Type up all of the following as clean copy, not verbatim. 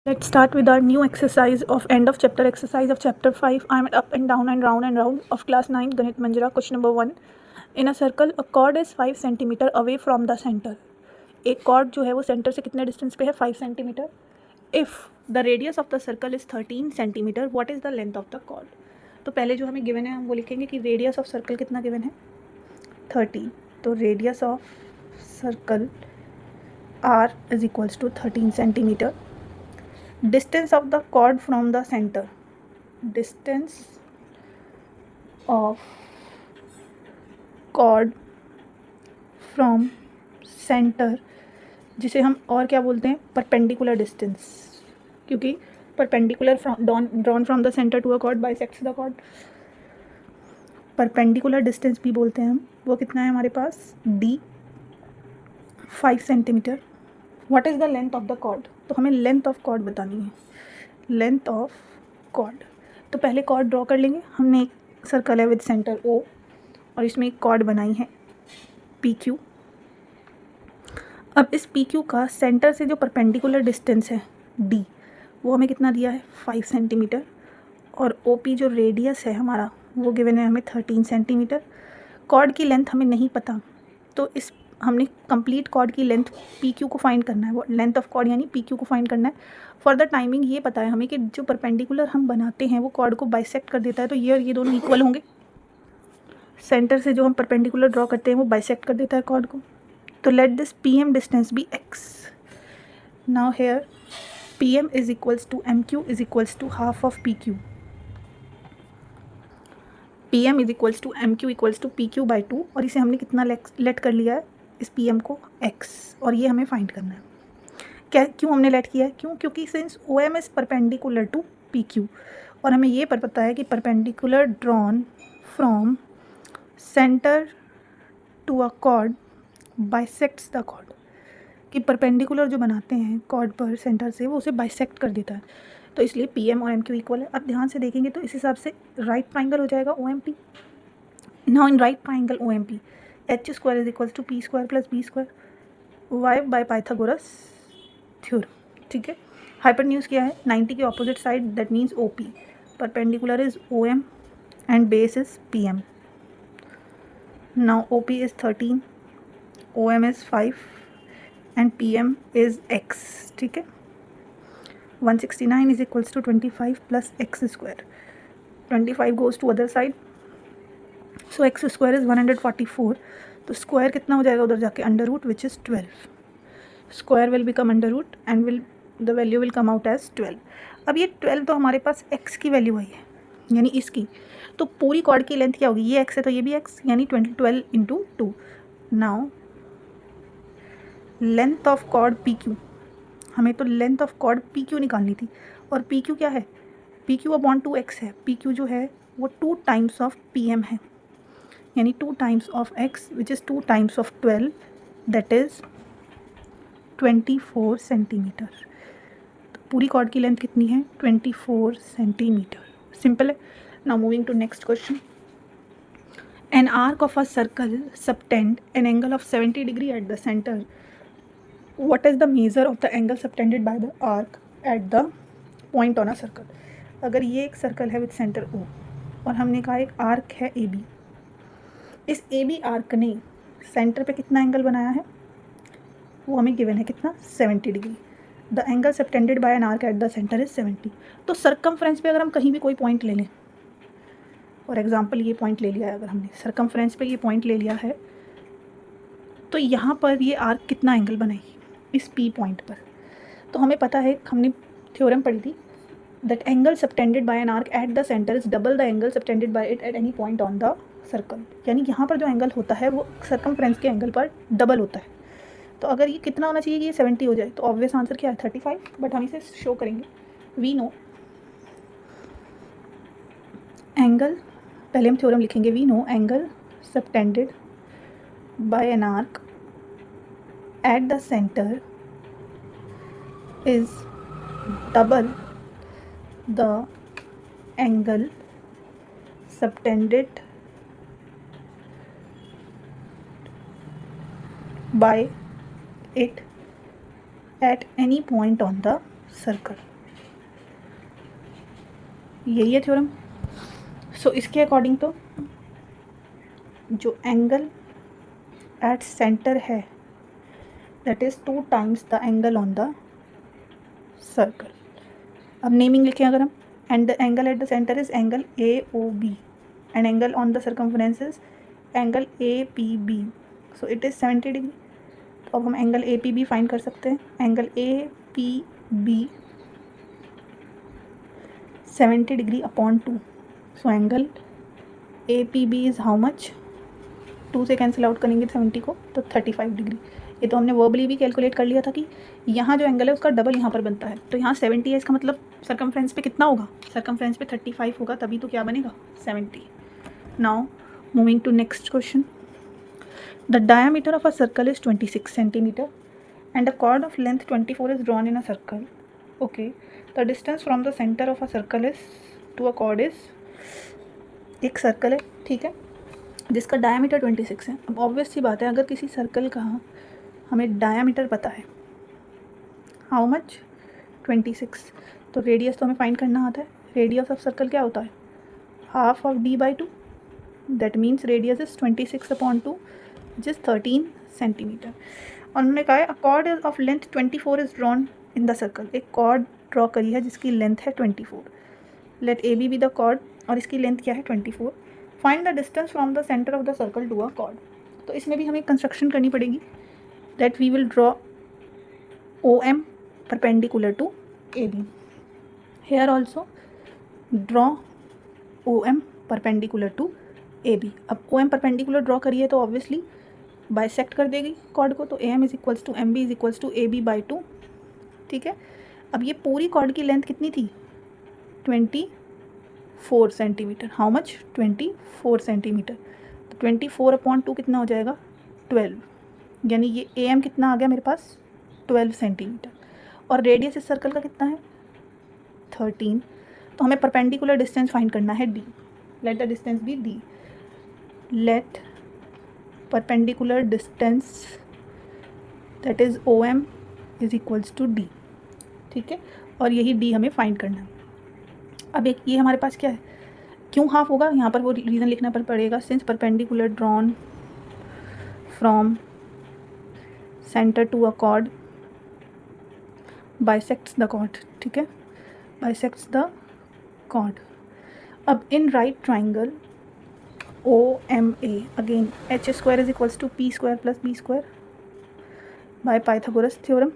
Let's start with our new exercise of end of chapter exercise of chapter 5. I am up and down and round of class 9 Ganit Manjara. Question number 1. In a circle, a chord is 5 centimeter away from the center. एक chord जो है वो center से कितने distance पे है 5 centimeter. If the radius of the circle is 13 centimeter, what is the length of the chord? तो पहले जो हमें given है हम वो लिखेंगे कि radius of circle कितना given है 13. तो radius of circle R is equals to 13 centimeter. Distance of the chord from the center. Distance of chord from center, जिसे हम और क्या बोलते हैं परपेंडिकुलर डिस्टेंस, क्योंकि perpendicular drawn from the centre to a chord bisects the chord. Perpendicular distance भी बोलते हैं हम. वो कितना है हमारे पास d 5 centimetre. What is the length of the chord? तो हमें लेंथ ऑफ chord बतानी है. Length of chord. तो पहले chord ड्रॉ कर लेंगे. हमने एक सर्कल है विद सेंटर O और इसमें एक chord बनाई है PQ. अब इस PQ का सेंटर से जो परपेंडिकुलर डिस्टेंस है D, वो हमें कितना दिया है 5 सेंटीमीटर. और OP जो रेडियस है हमारा वो गिवन है हमें 13 सेंटीमीटर. chord की लेंथ हमें नहीं पता, तो इस हमने कंप्लीट chord की लेंथ PQ को फाइंड करना है. वो लेंथ ऑफ chord यानी PQ को फाइंड करना है. फॉर द टाइमिंग ये पता है हमें कि जो परपेंडिकुलर हम बनाते हैं वो chord को बाइसेक्ट कर देता है, तो ये और ये दोनों इक्वल होंगे. सेंटर से जो हम परपेंडिकुलर ड्रॉ करते हैं वो बाइसेक्ट कर देता है chord को. तो let this PM distance be x. Now here PM is equals to MQ is equals to half of PQ. PM is equals to MQ equals to PQ by 2. और इसे हमने कितना लेट कर लिया है इस PM को x, और ये हमें फाइंड करना है. क्या क्यों हमने लेट किया है? क्योंकि since OM is perpendicular to PQ और हमें ये पता है कि perpendicular drawn from centre to a chord bisects the chord, कि परपेंडिकुलर जो बनाते हैं chord पर सेंटर से वो उसे बाइसेक्ट कर देता है. तो इसलिए PM और MQ इक्वल है. अब ध्यान से देखेंगे तो इस हिसाब से राइट ट्राइंगल हो जाएगा OMP. Now in right triangle OMP H square is equals to P square plus B square why by Pythagoras theorem. ठीक है. हाइपोटेन्यूज क्या है 90 के opposite side, that means OP. Perpendicular is OM and base is PM. Now OP is 13, OM is 5 and PM is x. ठीक है. 169 is equals to 25 plus x square. 25 goes to other side, so x square is 144. तो square कितना हो जाएगा उधर जाके under root which is 12. Square will become under root and the value will come out as 12. अब ये 12 तो हमारे पास x की वैल्यू आई है, यानी इसकी. तो पूरी chord की लेंथ क्या होगी? ये x है तो ये भी x, यानी 12 into 2. Now length of chord PQ, हमें तो लेंथ ऑफ chord PQ निकालनी थी. और PQ क्या है? PQ अपॉन 2x है. PQ जो है वो 2 टाइम्स ऑफ PM है, यानी 2 times of x which is 2 times of 12, that is 24 centimetre. तो पूरी chord की लेंथ कितनी है 24 सेंटीमीटर. सिंपल है. Now moving to next question. An arc of a circle subtend an angle of 70 degree at the center. What is the measure of the angle subtended by the arc at the point on a circle? अगर ये एक circle है with centre O और हमने कहा एक arc है AB, इस AB आर्क ने सेंटर पे कितना एंगल बनाया है वो हमें गिवन है कितना 70 degree. The angle subtended by an arc at the centre is 70. तो सर्कमफ्रेंस पे अगर हम कहीं भी कोई पॉइंट ले लें, फॉर एग्जांपल ये पॉइंट ले लिया है, अगर हमने सर्कमफ्रेंस पे ये पॉइंट ले लिया है, तो यहाँ पर ये आर्क कितना एंगल बनाएगी इस P पॉइंट पर. तो हमें पता है, हमने थ्योरम पढ़ी थी, that angle subtended by an arc at the centre is double the angle subtended by it at any point on the circle. यानी यहाँ पर जो एंगल होता है वो सर्कमफ्रेंस के एंगल पर डबल होता है. तो अगर ये कितना होना चाहिए कि ये 70 हो जाए, तो ऑब्वियस आंसर क्या है 35. बट हम इसे शो करेंगे. वी नो एंगल, पहले हम थ्योरम लिखेंगे. We know angle subtended by an arc at the centre is double the angle subtended by it at any point on the circle. यही है थ्योरम। सो इसके according तो जो angle at centre है that is 2 times the angle on the circle. अब naming लिखें अगर हम, and the angle at the centre is angle AOB and angle on the circumference is angle APB, so it is 70 degree. तो अब हम angle APB find कर सकते हैं। Angle APB 70 degree upon 2, so angle APB is how much, 2 से cancel out करेंगे 70 को तो 35 डिग्री। ये तो हमने वर्बली भी कैलकुलेट कर लिया था कि यहाँ जो एंगल है उसका डबल यहाँ पर बनता है, तो यहाँ 70 है, इसका मतलब सर्कमफ्रेंस पे कितना होगा, सर्कमफ्रेंस पे 35 होगा, तभी तो क्या बनेगा 70। Now moving to next question. The diameter of a circle is 26 centimetre and a chord of length 24 is drawn in a circle. Okay, the distance from the centre of a circle is to a chord is, एक circle है, ठीक है, जिसका diameter 26 है। अब obvious सी बात है, अगर किसी सर्कल का हमें डायमीटर पता है हाउ मच 26, तो रेडियस तो हमें फाइंड करना आता है। रेडियस ऑफ सर्कल क्या होता है, half of d/2, that means radius is 26 upon 2 which is 13 centimetre. और उन्होंने कहा है a chord of length 24 is drawn in the circle, एक कॉर्ड ड्रॉ करी है जिसकी लेंथ है 24। Let AB be the chord और इसकी लेंथ क्या है 24। Find the distance from the centre of the circle to a chord. तो इसमें भी हमें कंस्ट्रक्शन करनी पड़ेगी, that we will draw OM perpendicular to AB. Here also draw OM perpendicular to AB। अब OM perpendicular ड्रॉ करिए तो obviously bisect कर देगी कॉर्ड को, तो AM is equals to MB is equals to AB by 2, ठीक है। अब ये पूरी कॉर्ड की लेंथ कितनी थी 24 सेंटीमीटर, हाउ मच 24 सेंटीमीटर, तो 24 अपॉन 2 कितना हो जाएगा 12, यानी ये AM कितना आ गया मेरे पास 12 सेंटीमीटर। और रेडियस इस सर्कल का कितना है 13, तो हमें परपेंडिकुलर डिस्टेंस फाइंड करना है D। Let the distance be D, let perpendicular distance that is OM is equals to D, ठीक है, और यही D हमें फाइंड करना है। अब एक ये हमारे पास क्या है, क्यों हाफ होगा, यहाँ पर वो रीज़न लिखना पड़ेगा, since perpendicular drawn from centre to a chord bisects the chord, ठीक है, बाइसेक्ट्स द कॉर्ड। अब in right triangle OMA again H square is equals to P square plus B square by Pythagoras theorem,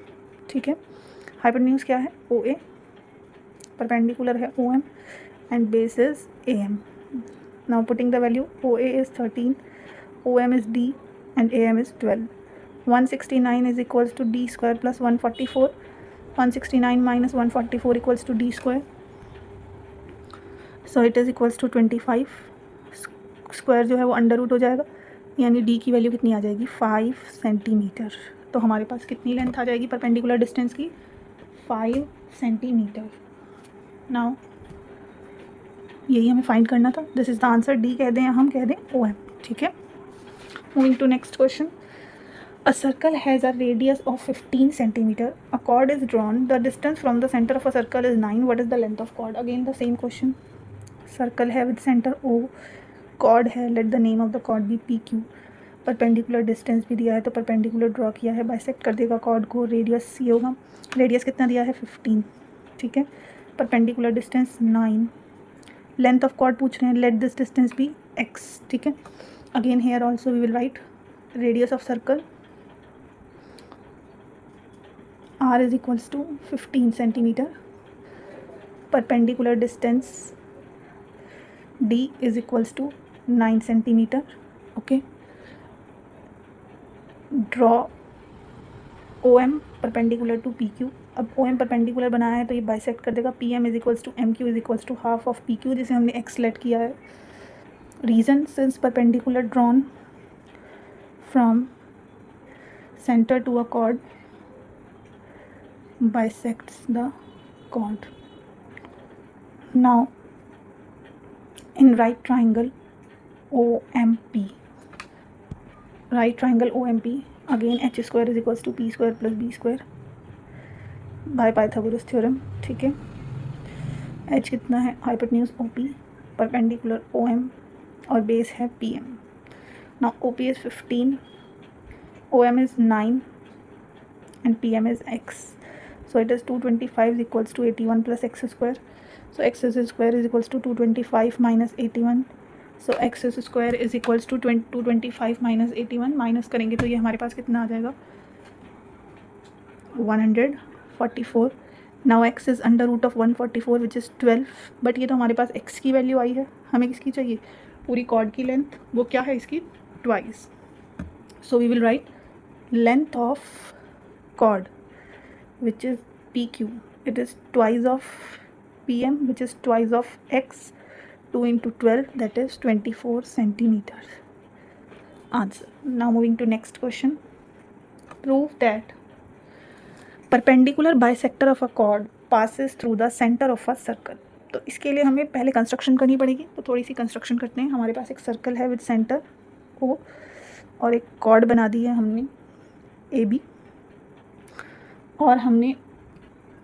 ठीक है। Hypotenuse क्या है OA, perpendicular है OM and base is AM। Now putting the value OA is 13, OM is D and AM is 12। 169 is equals to D square plus 144, 169 minus 144 equals to D square, so it is equals to 25। Square जो है वो under root हो जाएगा, यानी D की value कितनी आ जाएगी 5 centimetre. तो हमारे पास कितनी लेंथ आ जाएगी परपेंडिकुलर डिस्टेंस की 5 सेंटीमीटर। नाउ यही हमें फाइंड करना था, this is the answer, D कह दें या हम कह दें OM, ठीक है। Moving to next question. A circle has a radius of 15 centimeter. A chord is drawn. The distance from the center of a circle is 9. What is the length of chord? Again the same question. Circle है with center O. Chord है. Let the name of the chord be PQ. Perpendicular distance भी दिया है तो perpendicular draw किया है. Bisect कर देगा chord को. Radius ये होगा. Radius कितना दिया है 15. ठीक है. Perpendicular distance 9. Length of chord पूछ रहे हैं. Let this distance be x. ठीक है. Again here also we will write radius of circle. R is equals to 15 centimeter. Perpendicular distance D is equals to 9 centimeter. Okay. Draw OM perpendicular to PQ. अब OM perpendicular बनाया है तो ये bisect कर देगा. PM is equals to MQ is equals to half of PQ, जिसे हमने X late किया है. Reason, since perpendicular drawn from center to a chord bisects the chord. Now in right triangle OMP, right triangle OMP, again H square is equals to P square plus B square bye Pythagoras theorem, ठीक है। H कितना है, hypotenuse OP, perpendicular OM और base है PM। Now OP is 15, OM is 9 and PM is x. So it is 225 is equals to 81 plus x square. So x square is equals to 225 minus 81. So x square is equals to 225 minus 81, minus करेंगे तो ये हमारे पास कितना आ जाएगा 144. Now x is under root of 144 which is 12, but ये तो हमारे पास x की वैल्यू आई है, हमें किसकी चाहिए, पूरी कॉर्ड की लेंथ, वो क्या है इसकी twice. So we will write length of chord which is PQ, it is twice of PM which is twice of X, 2 into 12 that is 24 centimeters. Answer. Now moving to next question. Prove that perpendicular bisector of a chord passes through the center of a circle. तो इसके लिए हमें पहले construction करनी पड़ेगी, तो थोड़ी सी construction करते हैं. हमारे पास एक सर्कल है विद सेंटर O और एक कॉर्ड बना दी है हमने AB, और हमने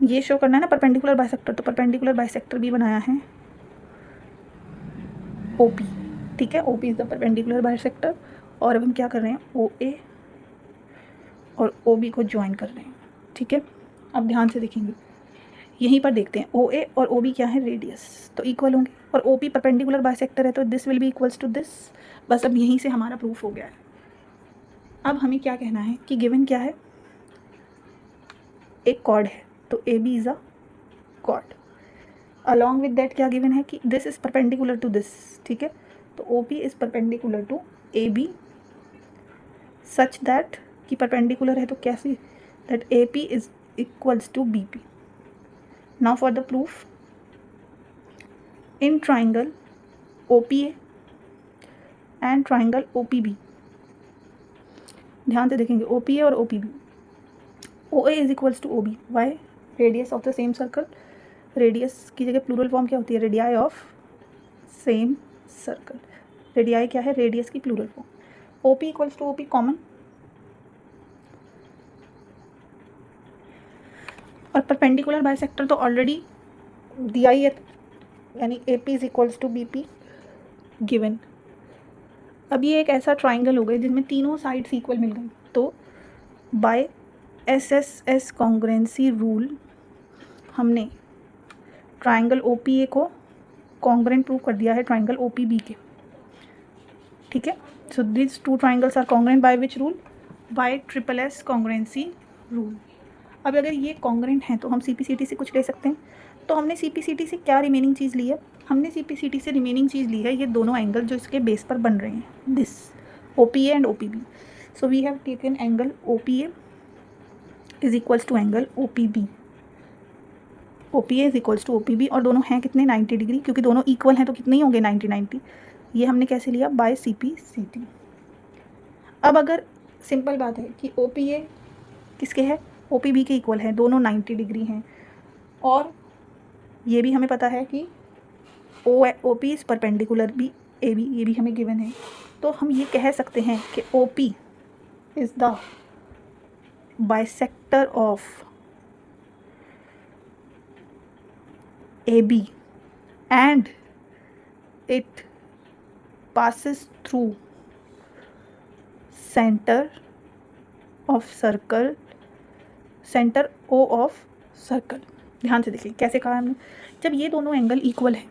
ये शो करना है ना परपेंडिकुलर बाइसेक्टर, तो परपेंडिकुलर बाइसेक्टर भी बनाया है OP, ठीक है. OP is the perpendicular bisector. और अब हम क्या कर रहे हैं, OA और OB को ज्वाइन कर रहे हैं, ठीक है. अब ध्यान से देखेंगे, यहीं पर देखते हैं OA और OB क्या है, रेडियस, तो इक्वल होंगे, और OP परपेंडिकुलर बाइसेक्टर है तो this will be equals to this. बस अब यहीं से हमारा प्रूफ हो गया है. अब हमें क्या कहना है कि गिवन क्या है, एक कॉर्ड है तो AB is a chord. Along with that क्या गिवन है कि this is perpendicular to this, ठीक है. तो OP is perpendicular to AB such that कि परपेंडिकुलर है तो कैसे, that AP is equals to BP. Now for the proof, in triangle OPA and triangle OPB, ध्यान से देखेंगे OPA और OPB, OA is equals to OB. Why, radius of the same circle. Radius की जगह plural form क्या होती है, radii of same circle. Radii क्या है, रेडियस की plural form. OP equals to OP common, और परपेंडिकुलर बाइसेक्टर तो ऑलरेडी दिया ही है, यानी AP is equals to BP given. अब ये एक ऐसा ट्राइंगल हो गया जिसमें तीनों साइड्स इक्वल मिल गई, तो बाय SSS कॉन्ग्रुएंसी रूल हमने ट्राइंगल OPA को कॉन्ग्रुएंट प्रूव कर दिया है ट्राइंगल OPB के, ठीक है. So this two triangles are congruent by which rule, by SSS congruency rule. अब अगर ये कॉन्ग्रुएंट हैं तो हम CPCT से कुछ ले सकते हैं. तो हमने CPCT से क्या रिमेनिंग चीज़ ली है, हमने CPCT से रिमेनिंग चीज़ ली है ये दोनों एंगल जो इसके बेस पर बन रहे हैं, this OPA and OPB. So we have taken angle OPA is equals to angle OPB. OPA is equals to OPB, और दोनों हैं कितने, 90 डिग्री, क्योंकि दोनों इक्वल हैं तो कितने ही होंगे, 90. ये हमने कैसे लिया, बाय CPCT. अब अगर सिंपल बात है कि OPA किसके है, OPB के इक्वल है, दोनों 90 डिग्री हैं, और ये भी हमें पता है कि OP इज़ परपेंडिकुलर भी AB, ये भी हमें गिवन है. तो हम ये कह सकते हैं कि OP is the bisector of AB and it passes through center of circle, center O of circle. ध्यान से देखिए कैसे कहा हमने, जब ये दोनों एंगल इक्वल है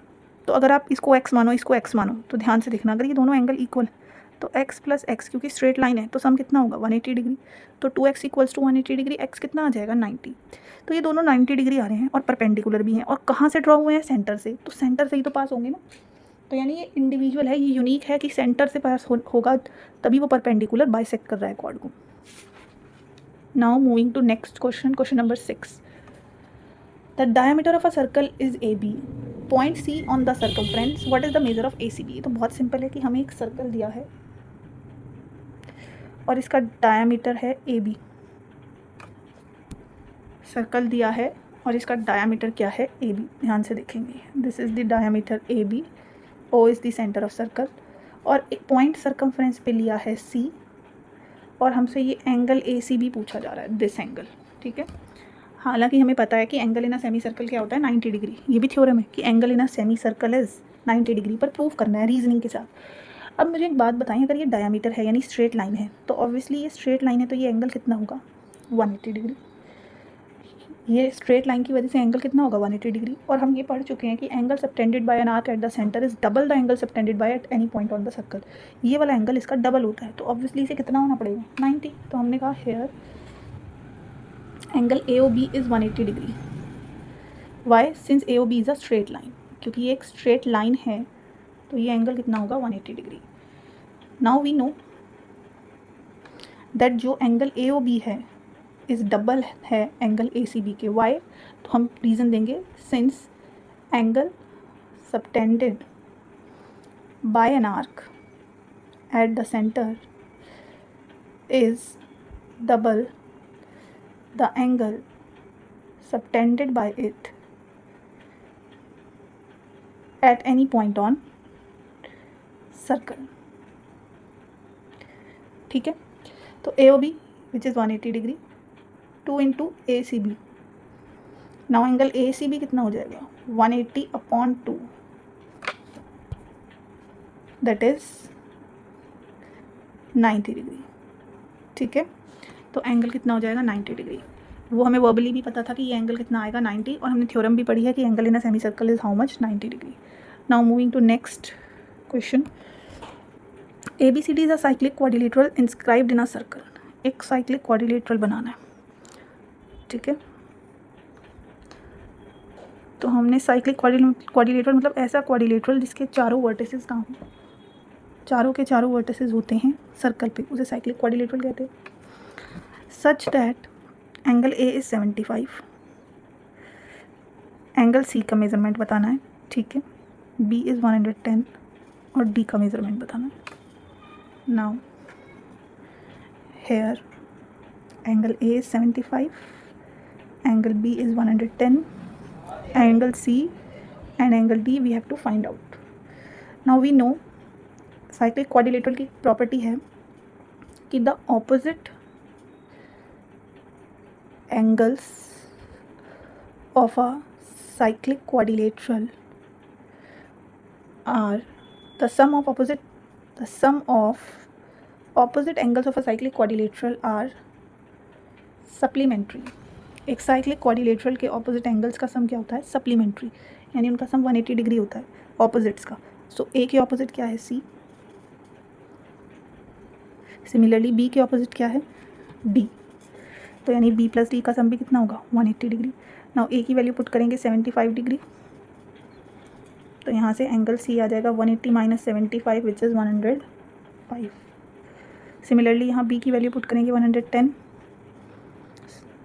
तो अगर आप इसको x मानो इसको x मानो, तो ध्यान से देखना, अगर ये दोनों एंगल इक्वल है तो x प्लस x, क्योंकि स्ट्रेट लाइन है तो सम कितना होगा 180 डिग्री, तो 2x equals to 180 degree, x कितना आ जाएगा 90. तो ये दोनों 90 डिग्री आ रहे हैं और परपेंडिकुलर भी हैं, और कहाँ से ड्रॉ हुए हैं, सेंटर से, तो सेंटर से ही तो पास होंगे ना. तो यानी ये इंडिविजुअल है, ये यूनिक है कि सेंटर से पास होगा तभी वो परपेंडिकुलर बाइसेक्ट कर रहा है कॉर्ड को. Now moving to next question, question number 6. The diameter of a circle is AB. Point C on the circumference, what is the measure of ACB. तो बहुत सिंपल है कि हमें एक सर्कल दिया है और इसका डायमीटर है AB. सर्कल दिया है और इसका डायमीटर क्या है, AB. ध्यान से देखेंगे, this is the diameter AB, O is the centre of circle, और एक पॉइंट सर्कमफ्रेंस पे लिया है C, और हमसे ये एंगल ACB पूछा जा रहा है, दिस एंगल, ठीक है. हालांकि हमें पता है कि angle in a semi circle क्या होता है 90 डिग्री, ये भी थ्योरम है कि angle in a semi circle is 90 degree, पर प्रूव करना है रीजनिंग के साथ। अब मुझे एक बात बताएं, अगर ये डायमीटर है यानी स्ट्रेट लाइन है तो ऑब्वियसली ये स्ट्रेट लाइन है तो ये एंगल कितना होगा 180 डिग्री। ये स्ट्रेट लाइन की वजह से एंगल कितना होगा 180 डिग्री। और हम ये पढ़ चुके हैं कि angle subtended by an arc at the centre is double the angle subtended by eight any point on the circle. ये वाला एंगल इसका डबल होता है, तो ऑब्वियसली इसे कितना होना पड़ेगा 90। तो हमने कहा here angle A O B is 180 degree. Why? Since A O B is a straight line, क्योंकि ये एक स्ट्रेट लाइन है तो ये एंगल कितना होगा 180 degree. Now we know that जो एंगल ए ओ बी है इस डबल है एंगल ए सी बी के। वाई? तो हम रीज़न देंगे since angle subtended by an arc at the centre is double the angle subtended by it at any point on circle. ठीक है, तो A O B which is 180 degree 2 into A C B. Now angle A C B कितना हो जाएगा 180 upon 2, that is 90 degree. ठीक है, तो angle कितना हो जाएगा 90 डिग्री। वो हमें वर्बली भी पता था कि ये एंगल कितना आएगा 90, और हमने थ्योरम भी पढ़ी है कि angle in a semi circle is how much 90 degree. Now moving to next question. A B C D is a cyclic quadrilateral inscribed in a circle. एक साइक्लिक क्वाड्रिलेटरल बनाना है, ठीक है। तो हमने साइक्लिक क्वाड्रिलेटरल मतलब ऐसा क्वाड्रिलेटरल जिसके चारों वर्टिसेस कहाँ हो, चारों के चारों वर्टिसेस होते हैं सर्कल पे, उसे साइक्लिक क्वाड्रिलेटरल कहते हैं। Such that angle A is 75, angle C का मेजरमेंट बताना है, ठीक है। बी इज़ 110 और डी का मेजरमेंट बताना है। Now here angle A is 75, angle B is 110, angle C and angle D we have to find out. Now we know cyclic quadrilateral की प्रॉपर्टी है कि the opposite angles of a cyclic quadrilateral are the sum of opposite angles of a cyclic quadrilateral are supplementary। एक cyclic quadrilateral के opposite angles का सम क्या होता है supplementary, यानी उनका सम 180 डिग्री होता है ऑपोजिट्स का। सो ए के ऑपोजिट क्या है सी, सिमिलरली बी के ऑपोजिट क्या है डी, तो यानी बी प्लस डी का सम भी कितना होगा 180 डिग्री। नाउ ए की वैल्यू पुट करेंगे 75 डिग्री, तो यहाँ से एंगल सी आ जाएगा 180 माइनस 75 विच इज़ 105। सिमिलरली यहाँ बी की वैल्यू पुट करेंगे 110,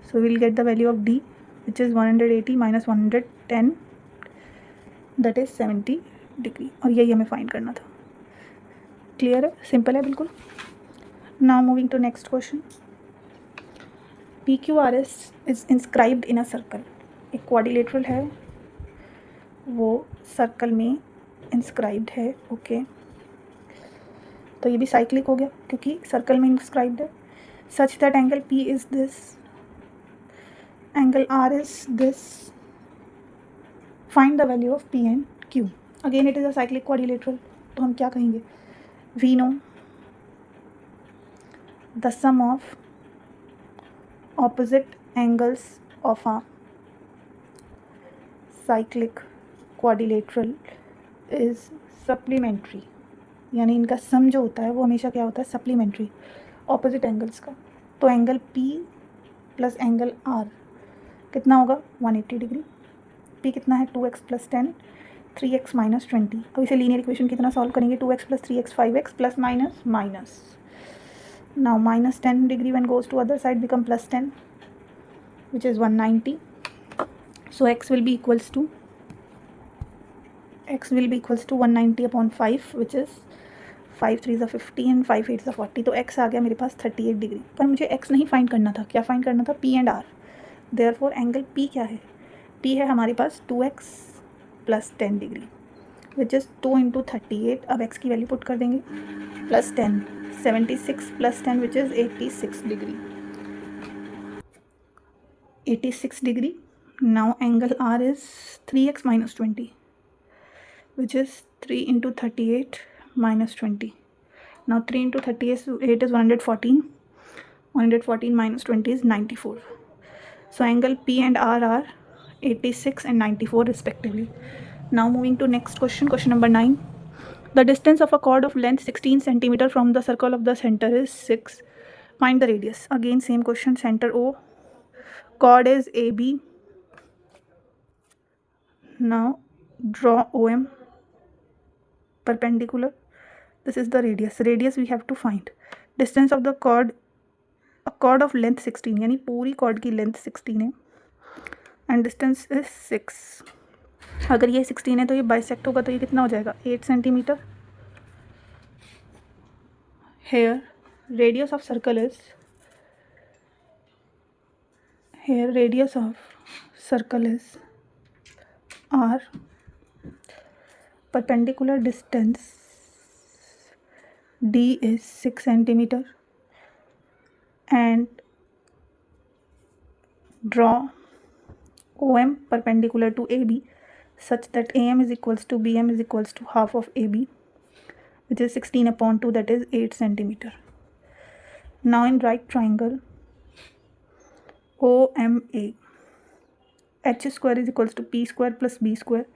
so we'll get the value of D which is 180 minus 110 that is 70 degree, और यही हमें फाइंड करना था। क्लियर है, सिंपल है बिल्कुल। Now moving to next question. P Q R S is inscribed in a circle. एक क्वाड्रिलेटरल है, वो सर्कल में इंस्क्राइब्ड है, ओके। तो ये भी साइक्लिक हो गया क्योंकि सर्कल में इंस्क्राइब्ड है। सच that angle P is this, angle R is this, find the value of P and Q। Again it is a cyclic quadrilateral, तो हम क्या कहेंगे we know the sum of opposite angles of a cyclic quadrilateral is supplementary, यानी इनका सम जो होता है वो हमेशा क्या होता है सप्लीमेंट्री ऑपोजिट एंगल्स का। तो angle P plus angle R कितना होगा 180 डिग्री। P कितना है 2x प्लस 10, 3x माइनस 20। अब इसे लीनियर इक्वेशन कितना सॉल्व करेंगे 2x plus 3x 5x plus minus minus. Now minus 10 degree when goes to other side become plus 10 which is 190। So x will be equals to 190 upon 5 which is 5 3 ज़ा 50 and 5 8 ज़ा 40। तो x आ गया मेरे पास 38 degree, पर मुझे x नहीं find करना था, क्या फाइंड करना था P and R। Therefore angle P क्या है, P है हमारे पास 2x plus 10 degree which is 2 into 38। अब x की वैल्यू पुट कर देंगे plus 10, 76 plus 10 which is 86 degree. 86 degree. Now angle R is 3x minus 20, which is 3 into 38 minus 20. Now 3 into 38 is 114. 114 minus 20 is 94. So angle P and R are 86 and 94 respectively. Now moving to next question, question number 9. The distance of a chord of length 16 centimeter from the circle of the center is 6. Find the radius. Again same question, center O, chord is AB. Now draw OM perpendicular. This is the radius. Radius we have to find. Distance of the chord, a chord of length 16, यानी पूरी chord की length 16 है and distance is 6. अगर ये 16 है तो ये bisect होगा तो ये कितना हो जाएगा 8 centimetre. Here radius of circle is R. Perpendicular distance D is 6 centimeter and draw OM perpendicular to AB such that AM is equals to BM is equals to half of AB, which is 16 upon 2, that is 8 centimeter. Now in right triangle OMA, H square is equals to P square plus B square,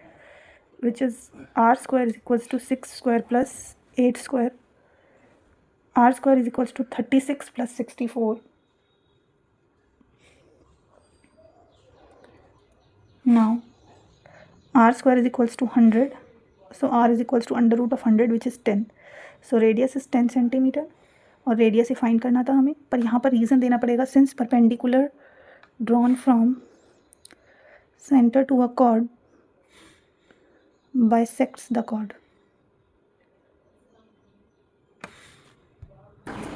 which is R square is equals to 6 square plus 8 square. R square is equals to 36 plus 64. Now R square is equals to 100. So R is equals to under root of 100, which is 10. So radius is 10 centimeter. और radius ही find करना था हमें, पर यहाँ पर reason देना पड़ेगा since perpendicular drawn from centre to a chord bisects the chord.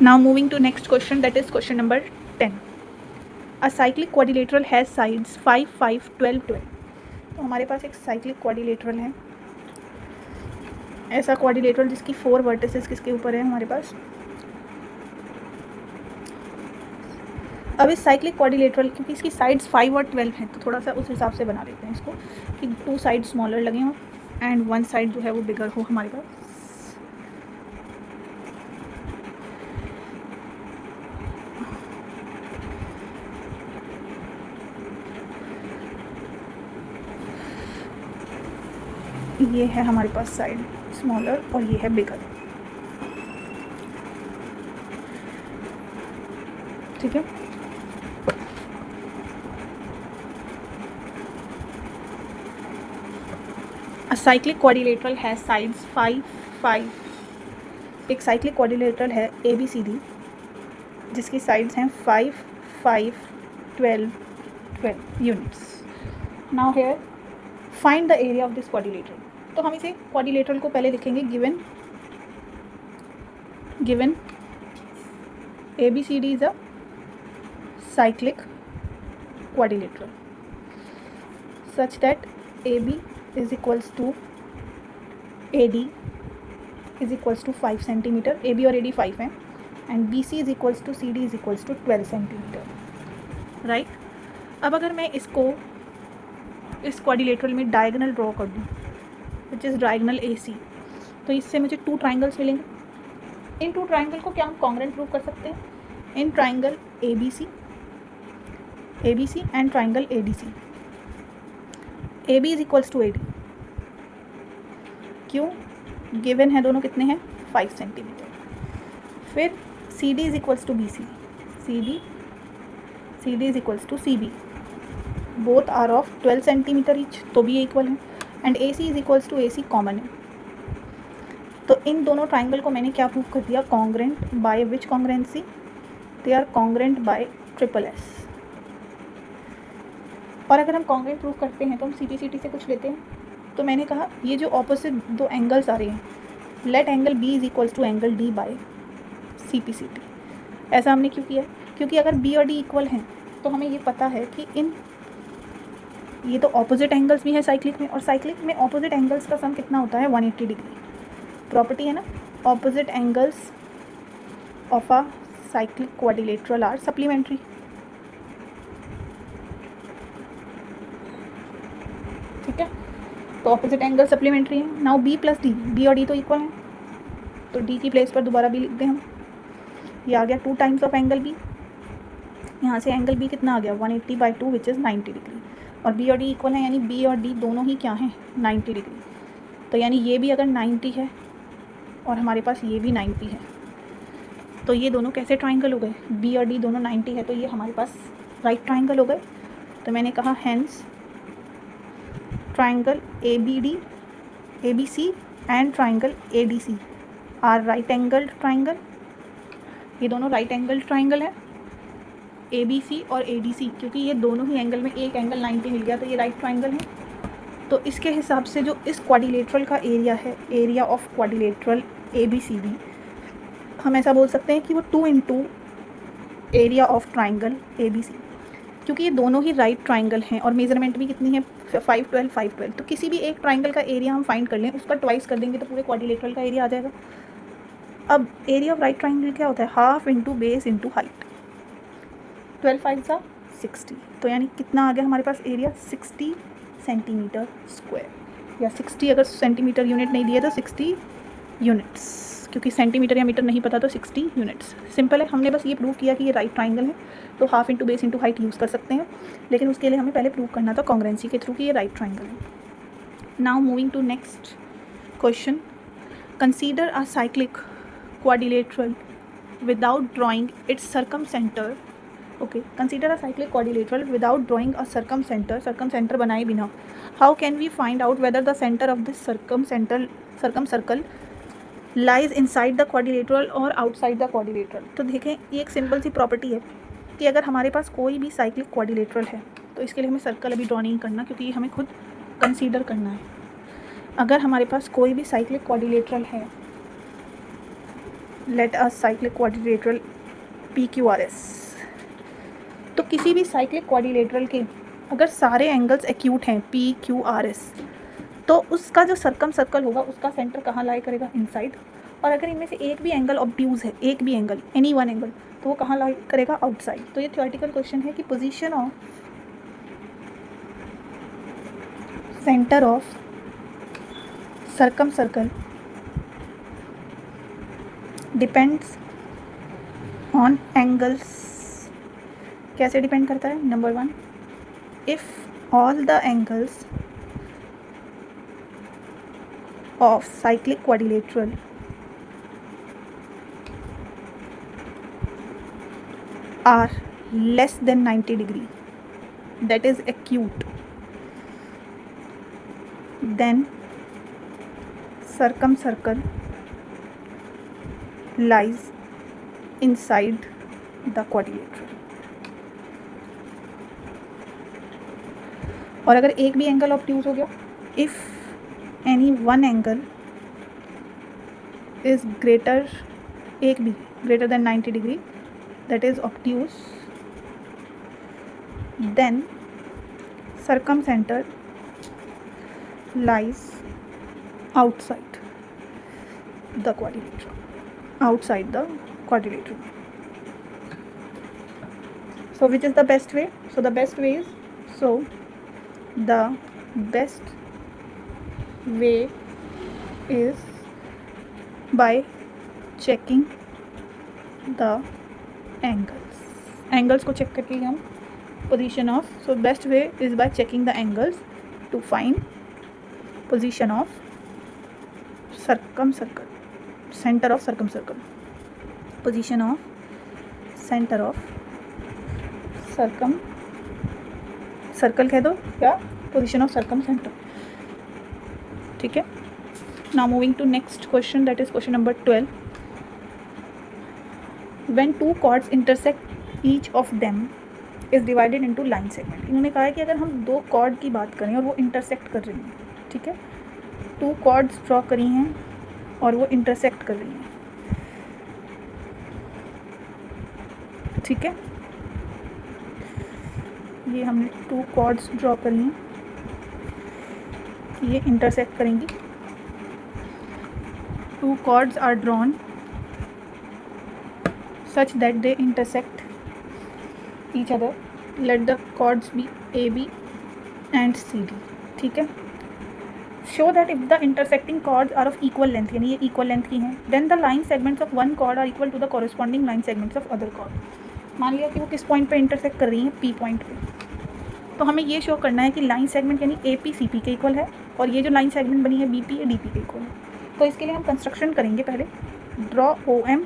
Now moving to next question, that is question number 10. A cyclic quadrilateral has sides 5, 5, 12, 12. तो हमारे पास एक cyclic quadrilateral है, ऐसा quadrilateral जिसकी 4 vertices किसके ऊपर है हमारे पास. अब इस साइक्लिक क्वाड्रिलेटरल क्योंकि इसकी साइड्स 5 और 12 हैं तो थोड़ा सा उस हिसाब से बना लेते हैं इसको कि 2 साइड स्मॉलर लगे हों एंड 1 साइड जो है वो बिगर हो हमारे पास. ये है हमारे पास साइड स्मॉलर और ये है बिगर. ठीक है. A cyclic quadrilateral has sides 5, 5. एक cyclic quadrilateral है ABCD जिसकी sides हैं 5, 5, 12, 12 units. Now here find the area of this quadrilateral. तो हम इसे quadrilateral को पहले लिखेंगे given ABCD is a cyclic quadrilateral such that AB is equals to AD is equals to 5 centimeter. AB और AD 5 हैं and BC is equals to CD is equals to 12 centimeter. right. अब अगर मैं इसको इस क्वाड्रिलेटरल में diagonal draw कर दूँ विच इज़ डायगोनल AC, तो इससे मुझे 2 ट्राइंगल्स मिलेंगे. इन 2 ट्राइंगल को क्या हम कॉन्ग्रुएंट प्रूव कर सकते हैं. In triangle ABC and triangle ADC. AB is equals to AD. क्यों? गिवन है दोनों कितने हैं 5 सेंटीमीटर. फिर CD is equals to BC. CD is equals to CB. Both are of 12 centimetre each, तो भी इक्वल है. And AC is equals to AC common है. तो इन दोनों ट्राइंगल को मैंने क्या प्रूव कर दिया, congruent by which congruency, they are congruent by SSS. और अगर हम कॉन्ग्रुएंट प्रूव करते हैं तो हम CPCT से कुछ लेते हैं. तो मैंने कहा ये जो ऑपोजिट 2 एंगल्स आ रहे हैं, let angle B is equals to angle D by CPCT. ऐसा हमने क्यों किया? क्योंकि अगर B और D इक्वल हैं तो हमें ये पता है कि ये तो ऑपोजिट एंगल्स भी हैं साइक्लिक में, और साइक्लिक में ऑपोजिट एंगल्स का सम कितना होता है 180 डिग्री. प्रॉपर्टी है ना, opposite angles of a cyclic quadrilateral are supplementary. ठीक है, तो ऑपोजिट एंगल सप्लीमेंट्री है। Now B plus D, B और डी तो इक्वल हैं, तो डी की प्लेस पर दोबारा बी लिख दें हम। ये आ गया 2 टाइम्स ऑफ एंगल बी। यहाँ से एंगल बी कितना आ गया 180/2 विच इज़ 90 डिग्री, और बी और डी इक्वल है, यानी बी और डी दोनों ही क्या हैं 90 डिग्री। तो यानी ये भी अगर 90 है और हमारे पास ये भी 90 है, तो ये दोनों कैसे ट्राइंगल हो गए, बी और डी दोनों 90 है, तो ये हमारे पास राइट ट्राइंगल हो गए। तो मैंने कहा hence triangle ABC and triangle ADC are right angle triangle. ये दोनों राइट एंगल ट्राइंगल है, ABC और ADC, क्योंकि ये दोनों ही एंगल में एक एंगल 90 मिल गया, तो ये राइट ट्राइंगल है। तो इसके हिसाब से जो इस क्वाड्रिलेटरल का एरिया है, एरिया ऑफ क्वाड्रिलेटरल ABCD, हम ऐसा बोल सकते हैं कि वो 2 into area of triangle ABC, क्योंकि ये दोनों ही राइट ट्राइंगल हैं और मेजरमेंट भी कितनी है 5, 12, 5, 12। तो किसी भी एक ट्राइंगल का एरिया हम फाइंड कर लें, उसका ट्वाइस कर देंगे तो पूरे क्वाड्रिलेटरल का एरिया आ जाएगा। अब एरिया ऑफ राइट ट्राइंगल क्या होता है, half into base into height, 12 5 सा 60, तो यानी कितना आ गया हमारे पास एरिया 60 सेंटीमीटर स्क्वायर, या 60 अगर सेंटीमीटर यूनिट नहीं दिया तो 60 यूनिट्स, क्योंकि सेंटीमीटर या मीटर नहीं पता तो 60 यूनिट्स। सिंपल है, हमने बस ये प्रूव किया कि ये राइट ट्राइंगल है, तो half into base into height use कर सकते हैं, लेकिन उसके लिए हमें पहले प्रूव करना था कॉन्ग्रुएंसी के थ्रू कि ये राइट ट्राइंगल है। Now moving to next question, consider a cyclic quadrilateral without drawing its circumcentre. Okay, consider a cyclic quadrilateral without drawing a circumcentre बनाए बिना, how can we find out whether the centre of this circum lies inside the quadrilateral और outside the quadrilateral. तो देखें, ये एक simple सी property है कि अगर हमारे पास कोई भी साइक्लिक क्वाड्रिलेटरल है, तो इसके लिए हमें सर्कल अभी ड्रॉ नहीं करना, क्योंकि ये हमें खुद कंसीडर करना है। अगर हमारे पास कोई भी साइक्लिक क्वाड्रिलेटरल है, let us cyclic quadrilateral PQRS, तो किसी भी साइक्लिक क्वाड्रिलेटरल के अगर सारे एंगल्स एक्यूट हैं PQRS, तो उसका जो सर्कल होगा उसका सेंटर कहाँ लाई करेगा, इनसाइड। और अगर इनमें से एक भी एंगल ऑब्ट्यूज है, एक भी एंगल, एनी वन एंगल, तो वो कहाँ लाई करेगा, आउटसाइड। तो ये थ्योरेटिकल क्वेश्चन है कि position of centre of circle depends on angles. कैसे डिपेंड करता है, number 1, if all the angles of cyclic quadrilateral are less than 90 degree, that is acute, then circumcircle lies inside the quadrilateral। और अगर एक भी angle obtuse हो गया, if any one angle is greater than 90 degree, that is obtuse, then circumcenter lies outside the quadrilateral, so which is the best way? So the best way is by checking the angles को check करके हम position of, so best way is by checking the angles to find position of center of circumcircle, position of center of circle कह दो या position of circumcenter, ठीक है। Now moving to next question, that is question number 12, when 2 chords intersect each of them is divided into line segment. इन्होंने कहा है कि अगर हम 2 कॉर्ड की बात करें और वो इंटरसेक्ट कर रही हैं, ठीक है, 2 कॉर्ड्स ड्रॉ करी हैं और वो इंटरसेक्ट कर रही हैं, ठीक है, ये हमने 2 कॉर्ड्स ड्रॉ करी हैं, ये इंटरसेक्ट करेंगी। 2 chords are drawn such that they intersect each other. Let the chords be AB and CD, ठीक है। Show that if the intersecting chords are of equal length, यानी ये इक्वल लेंथ की हैं, then the line segments of one chord are equal to the corresponding line segments of other chord. मान लिया कि वो किस पॉइंट पे इंटरसेक्ट कर रही हैं, पी पॉइंट पे, तो हमें ये शो करना है कि लाइन सेगमेंट यानी ए पी सी पी के इक्वल है और ये जो लाइन सेगमेंट बनी है B P A D P के इक्वल है। तो इसके लिए हम कंस्ट्रक्शन करेंगे, पहले draw O M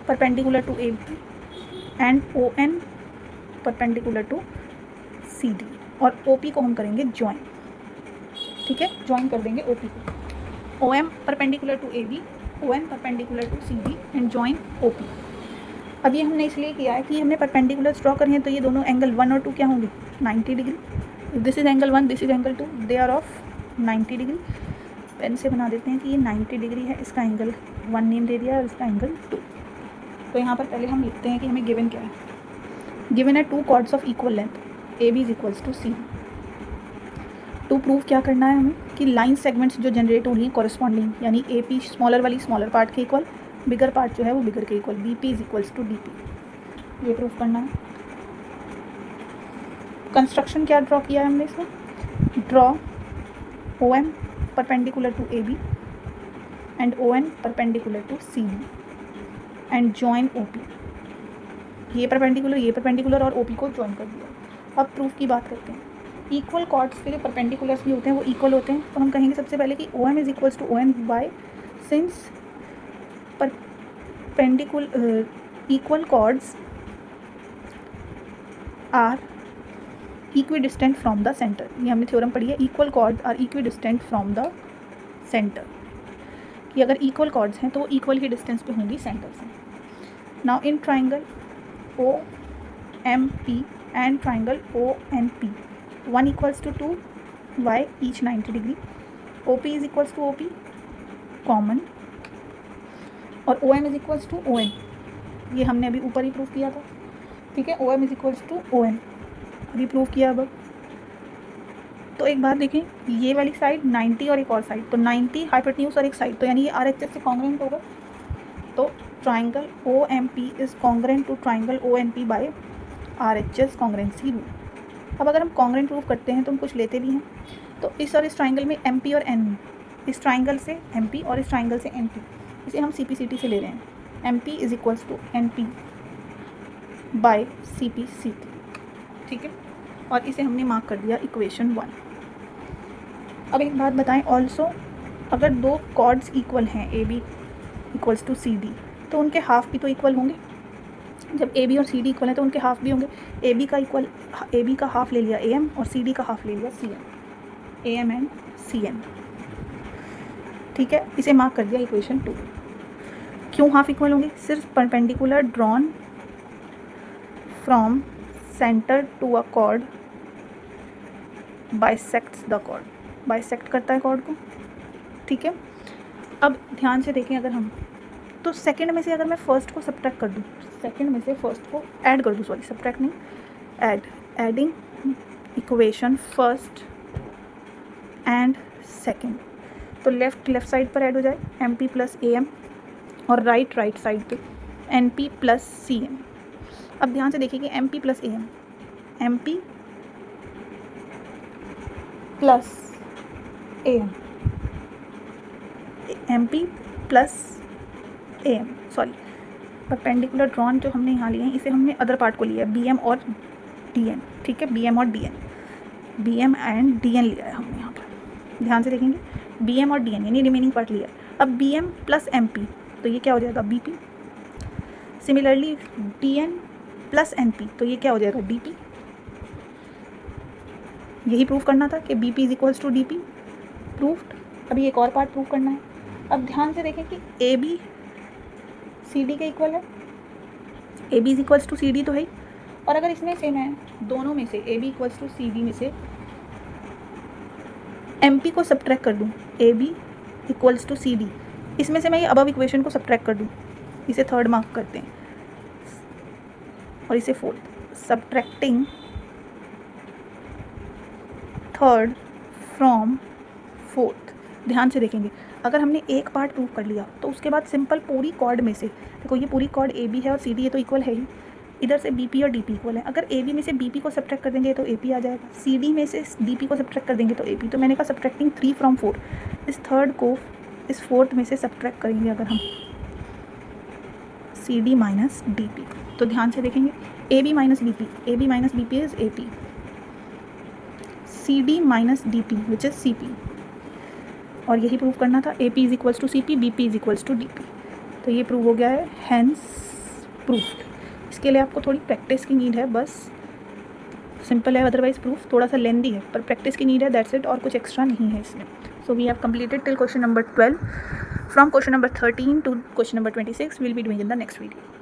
perpendicular to A B and O N perpendicular to C D, और ओ पी को हम करेंगे ज्वाइन। ठीक है, ज्वाइन कर देंगे ओ पी को, O M perpendicular to A B, O N perpendicular to C D and join O P. अब ये हमने इसलिए किया है कि हमने परपेंडिकुलर्स ड्रॉ करनी है, तो ये दोनों एंगल 1 और 2 क्या होंगे, 90 degree. This is angle 1, this is angle 2, they are of 90 degree. Pen से बना देते हैं कि ये 90 डिग्री है, इसका एंगल 1 नेम दे दिया और इसका एंगल 2। तो यहाँ पर पहले हम लिखते हैं कि हमें गिवन क्या है। गिवन है 2 chords of equal length, A B is equals to C. To prove क्या करना है हमें कि लाइन सेगमेंट्स जो जनरेट हो रही हैं कॉरस्पॉन्डिंग, यानी ए पी स्मॉलर वाली स्मॉलर पार्ट के इक्वल, बिगर पार्ट जो है वो बिगर के equal, B P is equals to D P, ये प्रूव करना है। कंस्ट्रक्शन क्या ड्रॉ किया है हमने इसमें, draw O M perpendicular to A B and O N perpendicular to C B and join O P. ये परपेंडिकुलर और ओ पी को ज्वाइन कर दिया। अब प्रूफ की बात करते हैं। इक्वल कॉर्ड्स के जो परपेंडिकुलर्स भी होते हैं वो इक्वल होते हैं, तो हम कहेंगे सबसे पहले कि O M is equals to O N by since perpendicular equal chords are equidistant from the centre. ये हमने थ्योरम पढ़ी है, equal chords are equidistant from the centre, कि अगर इक्वल कॉर्ड्स हैं तो वो इक्वल ही डिस्टेंस पे होंगी सेंटर से। Now in triangle O M P and triangle O N P, 1 equals to 2 y each 90 degree, OP is equals to OP common, और OM is equals to ON, ये हमने अभी ऊपर ही प्रूफ किया था। ठीक है, OM is equals to ON अभी प्रूफ किया। अब तो एक बात देखें, ये वाली साइड 90 और एक और साइड, तो 90 हाइपोटेन्यूज और एक साइड, तो यानी ये RHS से कॉन्ग्रेंट होगा। तो triangle OMP is congruent to triangle ONP by RHS congruency rule. अब अगर हम कॉन्ग्रेंट प्रूफ करते हैं तो हम कुछ लेते भी हैं, तो इस और इस ट्राइंगल में MP और N, इस ट्राइंगल से MP और इस ट्राइंगल से NP, इसे हम CPCT से ले रहे हैं। MP is equals to NP by CPCT। ठीक है, और इसे हमने मार्क कर दिया इक्वेशन 1। अब एक बात बताएं, ऑल्सो अगर 2 कॉर्ड्स इक्वल हैं AB इक्वल्स टू CD, तो उनके हाफ भी तो इक्वल होंगे। जब AB और CD इक्वल है तो उनके हाफ भी होंगे। AB का हाफ ले लिया AM और CD का हाफ ले लिया CM, AM एंड CM। ठीक है, इसे मार्क कर दिया इक्वेशन 2। क्यों हाफ इक्वल होंगे, सिर्फ perpendicular drawn from centre to a chord bisects the chord, bisect करता है कॉर्ड को। ठीक है, अब ध्यान से देखें, अगर हम तो सेकंड में से अगर मैं फर्स्ट को सब्ट्रैक्ट कर दूँ, सेकंड में से फर्स्ट को ऐड कर दूँ, सॉरी सब्ट्रैक्ट नहीं, adding equation first and second, तो लेफ्ट साइड पर ऐड हो जाए MP प्लस AM और राइट साइड पे NP प्लस CM। अब ध्यान से देखिए कि MP plus AM, MP plus AM, MP plus AM, sorry perpendicular drawn जो हमने यहाँ लिए हैं, इसे हमने अदर पार्ट को लिया है BM और DN। ठीक है, BM और DN, BM एंड DN लिया है हमने यहाँ पर। ध्यान से देखेंगे, BM और DN यानी रिमेनिंग पार्ट लिया है। अब BM प्लस MP, तो ये क्या हो जाएगा BP। Similarly DN plus NP, तो ये क्या हो जाएगा DP। यही प्रूफ करना था कि BP is equals to DP, proofed. अभी एक और पार्ट प्रूफ करना है। अब ध्यान से देखें कि AB CD के इक्वल है, AB is equals to CD तो है ही, और अगर इसमें से मैं दोनों में से AB इक्वल्स टू CD में से MP को सब्ट्रैक्ट कर दूँ, AB इक्वल्स टू CD, इसमें से मैं ये अबव इक्वेशन को सब्ट्रैक्ट कर दूँ, इसे थर्ड मार्क करते हैं और इसे fourth. Subtracting third from fourth, ध्यान से देखेंगे, अगर हमने एक पार्ट प्रूव कर लिया तो उसके बाद सिंपल पूरी कॉर्ड में से, देखो ये पूरी कॉर्ड AB है और CD है तो इक्वल है ही, इधर से बी पी और डी पी इक्वल है। अगर ए बी में से बी पी को सब्ट्रैक्ट कर देंगे तो ए पी आ जाएगा, सी डी में से डी पी को सब्ट्रैक्ट कर देंगे तो ए पी। तो मैंने कहा सब्ट्रैक्टिंग 3 फ्रॉम 4, इस थर्ड को इस फोर्थ में से सब्ट्रैक्ट करेंगे अगर हम, C D minus D P. तो ध्यान से देखेंगे, A B minus B P, A B minus B P is A P, C D minus D P which is C P, और यही प्रूव करना था, A P is equals to C P, B P is equals to D P. तो ये prove हो गया है, hence proof. इसके लिए आपको थोड़ी प्रैक्टिस की नीड है, बस सिंपल है, अदरवाइज प्रूफ थोड़ा सा लेंदी है, पर प्रैक्टिस की नीड है, दैट्स इट, और कुछ एक्स्ट्रा नहीं है इसमें। So we have completed till question number 12, from question number 13 to question number 26 we'll be doing in the next video.